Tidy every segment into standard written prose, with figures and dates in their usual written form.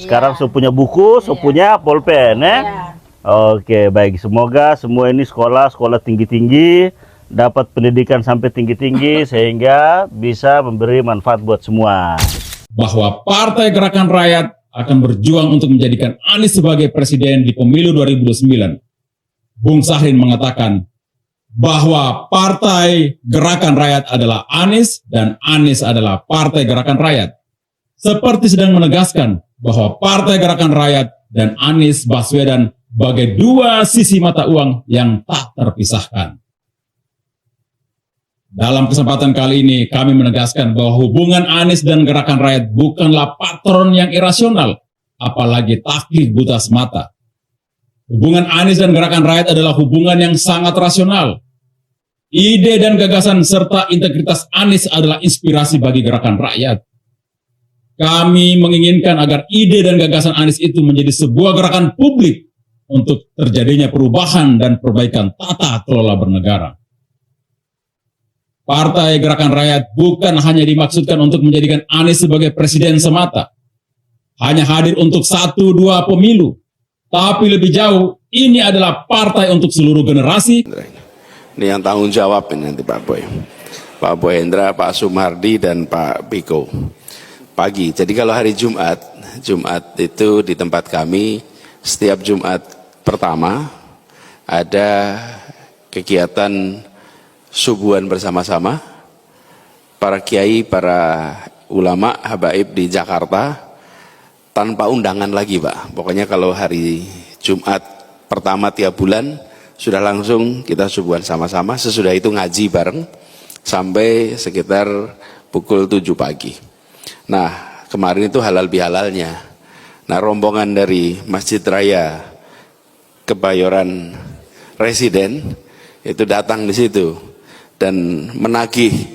Sekarang so punya buku, so punya pulpen, ya? Oke, baik. Semoga semua ini sekolah tinggi-tinggi, dapat pendidikan sampai tinggi-tinggi, sehingga bisa memberi manfaat buat semua. Bahwa Partai Gerakan Rakyat akan berjuang untuk menjadikan Anies sebagai presiden di pemilu 2029. Bung Sahrin mengatakan bahwa Partai Gerakan Rakyat adalah Anies dan Anies adalah Partai Gerakan Rakyat. Seperti sedang menegaskan bahwa Partai Gerakan Rakyat dan Anies Baswedan bagai dua sisi mata uang yang tak terpisahkan. Dalam kesempatan kali ini kami menegaskan bahwa hubungan Anies dan Gerakan Rakyat bukanlah patron yang irasional, apalagi taklid buta semata. Hubungan Anies dan Gerakan Rakyat adalah hubungan yang sangat rasional. Ide dan gagasan serta integritas Anies adalah inspirasi bagi Gerakan Rakyat. Kami menginginkan agar ide dan gagasan Anies itu menjadi sebuah gerakan publik untuk terjadinya perubahan dan perbaikan tata kelola bernegara. Partai Gerakan Rakyat bukan hanya dimaksudkan untuk menjadikan Anies sebagai presiden semata, hanya hadir untuk 1-2 pemilu, tapi lebih jauh, ini adalah partai untuk seluruh generasi. Ini yang tanggung jawab ini nanti Pak Boy. Pak Boy Hendra, Pak Sumardi, dan Pak Piko. Pagi. Jadi kalau hari Jumat itu di tempat kami setiap Jumat pertama ada kegiatan subuhan bersama-sama para kiai, para ulama, habaib di Jakarta tanpa undangan lagi Pak. Pokoknya kalau hari Jumat pertama tiap bulan sudah langsung kita subuhan sama-sama, sesudah itu ngaji bareng sampai sekitar pukul 7 pagi. Nah, kemarin itu halal bihalalnya. Nah, rombongan dari Masjid Raya Kebayoran Residen itu datang di situ dan menagih.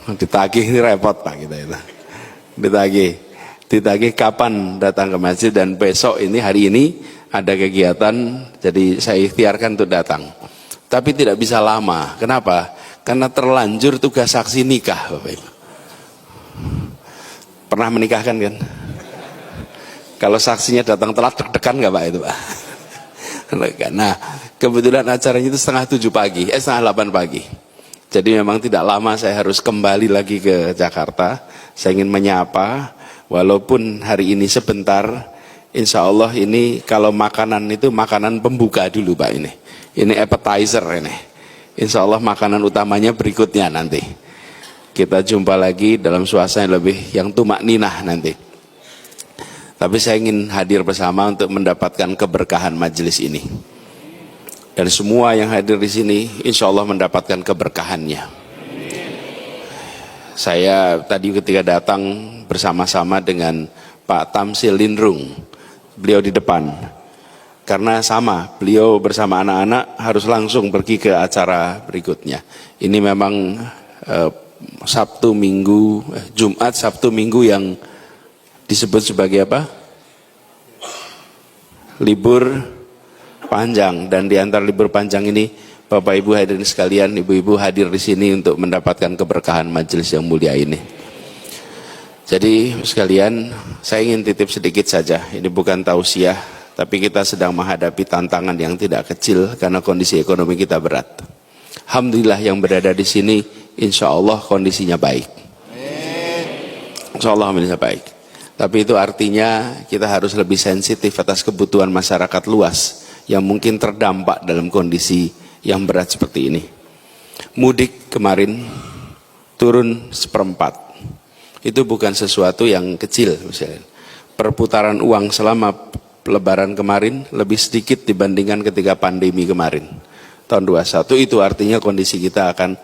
Ditagih ini repot Pak kita itu. Ditagih kapan datang ke masjid, dan besok ini hari ini ada kegiatan, jadi saya ikhtiarkan untuk datang. Tapi tidak bisa lama. Kenapa? Karena terlanjur tugas saksi nikah Bapak Ibu. Pernah menikahkan kan? Kalau saksinya datang telat deg-degan nggak Pak itu Pak? Nah, kebetulan acaranya itu setengah 8 pagi. Jadi memang tidak lama saya harus kembali lagi ke Jakarta. Saya ingin menyapa, walaupun hari ini sebentar, insya Allah ini kalau makanan itu makanan pembuka dulu Pak ini. Ini appetizer ini. Insya Allah makanan utamanya berikutnya nanti. Kita jumpa lagi dalam suasana yang tumak ninah nanti. Tapi saya ingin hadir bersama untuk mendapatkan keberkahan majelis ini. Dan semua yang hadir di sini insya Allah mendapatkan keberkahannya. Saya tadi ketika datang bersama-sama dengan Pak Tamsil Lindrung, beliau di depan. Karena sama, beliau bersama anak-anak harus langsung pergi ke acara berikutnya. Ini memang Jumat, Sabtu, Minggu yang disebut sebagai apa? Libur panjang, dan di antara libur panjang ini Bapak Ibu hadirin sekalian, Ibu-ibu hadir di sini untuk mendapatkan keberkahan majelis yang mulia ini. Jadi sekalian, saya ingin titip sedikit saja. Ini bukan tausiah, tapi kita sedang menghadapi tantangan yang tidak kecil karena kondisi ekonomi kita berat. Alhamdulillah yang berada di sini insya Allah kondisinya baik. Insya Allah kondisinya baik. Tapi itu artinya kita harus lebih sensitif atas kebutuhan masyarakat luas yang mungkin terdampak dalam kondisi yang berat seperti ini. Mudik kemarin turun 1/4. Itu bukan sesuatu yang kecil misalnya. Perputaran uang selama Lebaran kemarin lebih sedikit dibandingkan ketika pandemi kemarin. Tahun 21 itu artinya kondisi kita akan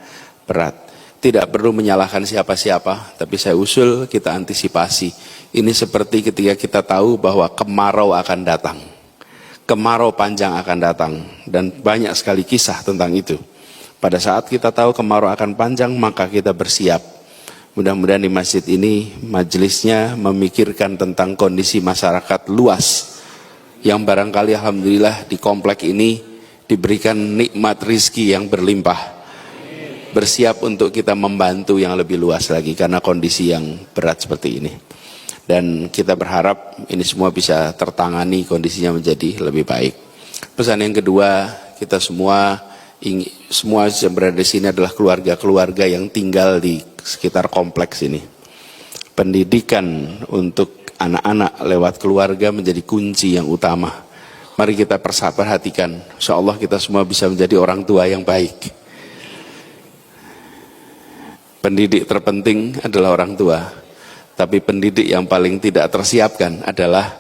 berat. Tidak perlu menyalahkan siapa-siapa, tapi saya usul kita antisipasi. Ini seperti ketika kita tahu bahwa kemarau akan datang. Kemarau panjang akan datang, dan banyak sekali kisah tentang itu. Pada saat kita tahu kemarau akan panjang, maka kita bersiap. Mudah-mudahan di masjid ini majelisnya memikirkan tentang kondisi masyarakat luas yang barangkali alhamdulillah di komplek ini diberikan nikmat rizki yang berlimpah. Bersiap untuk kita membantu yang lebih luas lagi karena kondisi yang berat seperti ini. Dan kita berharap ini semua bisa tertangani, kondisinya menjadi lebih baik. Pesan yang kedua, kita semua yang berada di sini adalah keluarga-keluarga yang tinggal di sekitar kompleks ini. Pendidikan untuk anak-anak lewat keluarga menjadi kunci yang utama. Mari kita perhatikan, insya Allah kita semua bisa menjadi orang tua yang baik. Pendidik terpenting adalah orang tua, tapi pendidik yang paling tidak tersiapkan adalah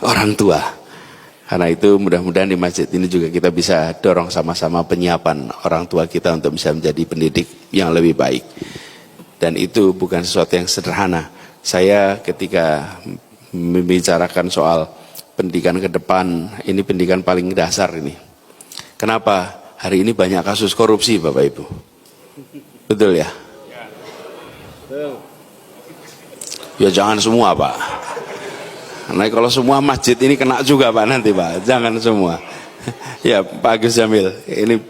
orang tua. Karena itu mudah-mudahan di masjid ini juga kita bisa dorong sama-sama penyiapan orang tua kita untuk bisa menjadi pendidik yang lebih baik. Dan itu bukan sesuatu yang sederhana. Saya ketika membicarakan soal pendidikan ke depan, ini pendidikan paling dasar ini. Kenapa? Hari ini banyak kasus korupsi Bapak Ibu. Betul ya? Ya jangan semua Pak. Nah kalau semua masjid ini kena juga Pak nanti Pak. Jangan semua. Ya Pak Agus Jamil, ini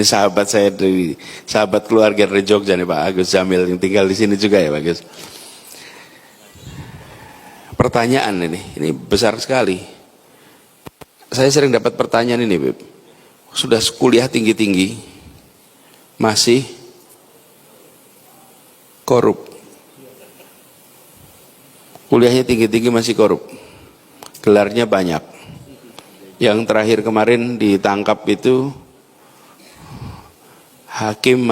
sahabat saya dari sahabat keluarga dari Jogja nih Pak Agus Jamil yang tinggal di sini juga ya Pak Agus. Pertanyaan ini besar sekali. Saya sering dapat pertanyaan ini, Beb. Sudah kuliah tinggi-tinggi, masih korup. Kuliahnya tinggi-tinggi masih korup. Gelarnya banyak. Yang terakhir kemarin ditangkap itu hakim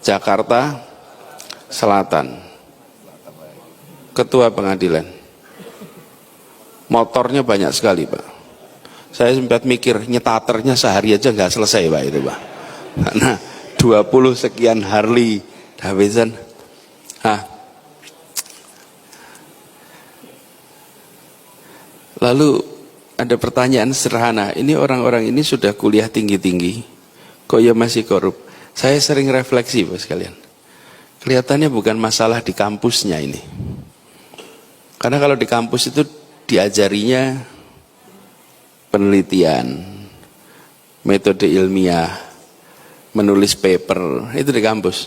Jakarta Selatan. Ketua pengadilan. Motornya banyak sekali Pak. Saya sempat mikir nyetaternya sehari aja nggak selesai Pak itu Pak. Karena 20 sekian Harley Davidson. Lalu ada pertanyaan sederhana. Ini orang-orang ini sudah kuliah tinggi-tinggi, kok ya masih korup? Saya sering refleksi Pak sekalian. Kelihatannya bukan masalah di kampusnya ini. Karena kalau di kampus itu diajarinya penelitian, metode ilmiah, menulis paper, itu di kampus.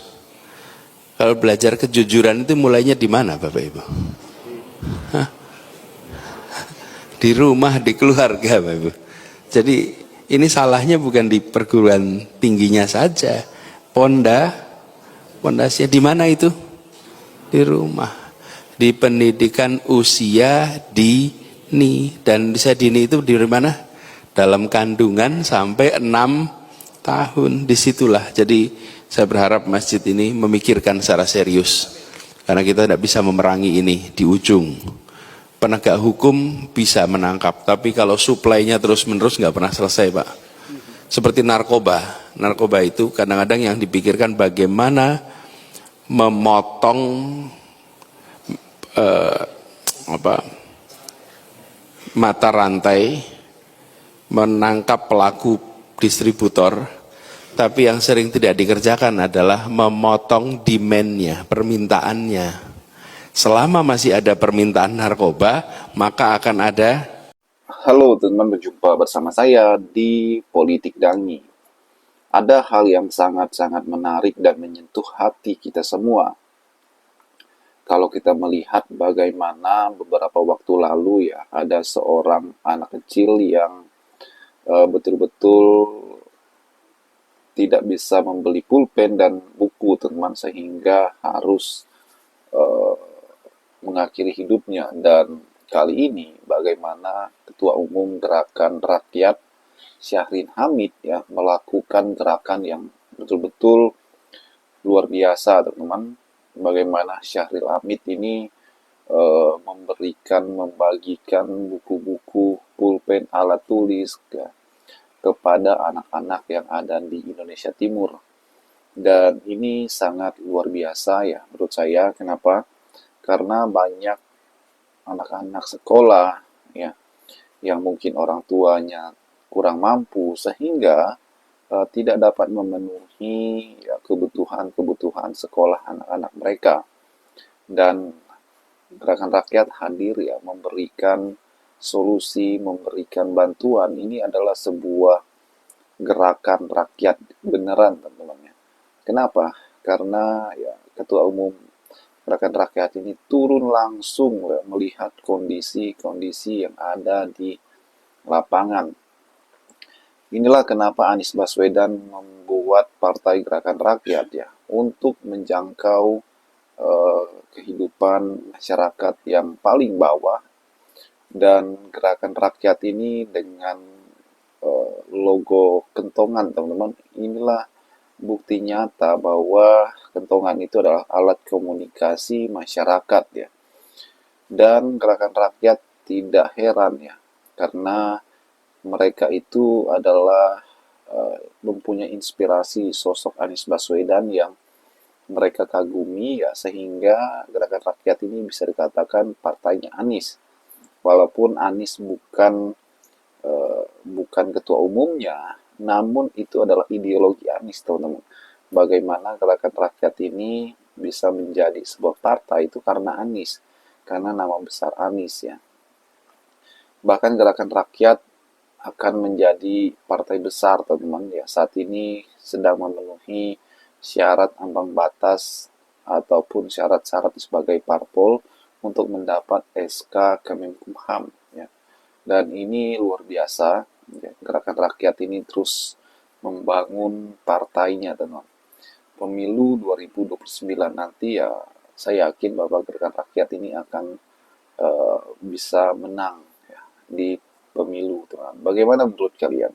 Kalau belajar kejujuran itu mulainya di mana Bapak Ibu? Di rumah, di keluarga Bapak Ibu. Jadi ini salahnya bukan di perguruan tingginya saja. Pondasinya di mana itu? Di rumah. Di pendidikan usia dini. Dan usia dini itu di mana? Dalam kandungan sampai 6 tahun. Disitulah. Jadi saya berharap masjid ini memikirkan secara serius. Karena kita tidak bisa memerangi ini di ujung. Penegak hukum bisa menangkap. Tapi kalau suplainya terus-menerus nggak pernah selesai Pak. Seperti narkoba. Narkoba itu kadang-kadang yang dipikirkan bagaimana memotong mata rantai, menangkap pelaku distributor, tapi yang sering tidak dikerjakan adalah memotong demand-nya, permintaannya. Selama masih ada permintaan narkoba, maka akan ada. Halo teman-teman, berjumpa bersama saya di Politik Dangi. Ada hal yang sangat-sangat menarik dan menyentuh hati kita semua. Kalau kita melihat bagaimana beberapa waktu lalu ya, ada seorang anak kecil yang betul-betul tidak bisa membeli pulpen dan buku teman, sehingga harus mengakhiri hidupnya. Dan kali ini bagaimana Ketua Umum Gerakan Rakyat Syahrin Hamid ya melakukan gerakan yang betul-betul luar biasa teman-teman. Bagaimana Syahril Hamid ini membagikan buku-buku, pulpen, alat tulis kepada anak-anak yang ada di Indonesia Timur. Dan ini sangat luar biasa ya menurut saya. Kenapa? Karena banyak anak-anak sekolah ya yang mungkin orang tuanya kurang mampu sehingga tidak dapat memenuhi ya, kebutuhan sekolah anak-anak mereka. Dan Gerakan Rakyat hadir ya memberikan solusi, memberikan bantuan. Ini adalah sebuah gerakan rakyat beneran teman-teman. Kenapa? Karena ya Ketua Umum Gerakan Rakyat ini turun langsung melihat kondisi-kondisi yang ada di lapangan. Inilah kenapa Anies Baswedan membuat Partai Gerakan Rakyat ya, untuk menjangkau kehidupan masyarakat yang paling bawah. Dan Gerakan Rakyat ini dengan logo kentongan, teman-teman, inilah bukti nyata bahwa kentongan itu adalah alat komunikasi masyarakat ya. Dan Gerakan Rakyat tidak heran ya, karena mereka itu adalah mempunyai inspirasi sosok Anies Baswedan yang mereka kagumi ya, sehingga Gerakan Rakyat ini bisa dikatakan partainya Anies. Walaupun Anies bukan ketua umumnya, namun itu adalah ideologi Anies, teman-teman. Bagaimana Gerakan Rakyat ini bisa menjadi sebuah partai itu karena Anies, karena nama besar Anies ya. Bahkan Gerakan Rakyat akan menjadi partai besar, teman-teman ya. Saat ini sedang memenuhi syarat ambang batas ataupun syarat-syarat sebagai parpol untuk mendapat SK Kemenkumham ya. Dan ini luar biasa ya. Gerakan Rakyat ini terus membangun partainya, teman-teman. Pemilu 2029 nanti ya, saya yakin bahwa Gerakan Rakyat ini akan bisa menang ya, di pemilu, teman. Bagaimana menurut kalian?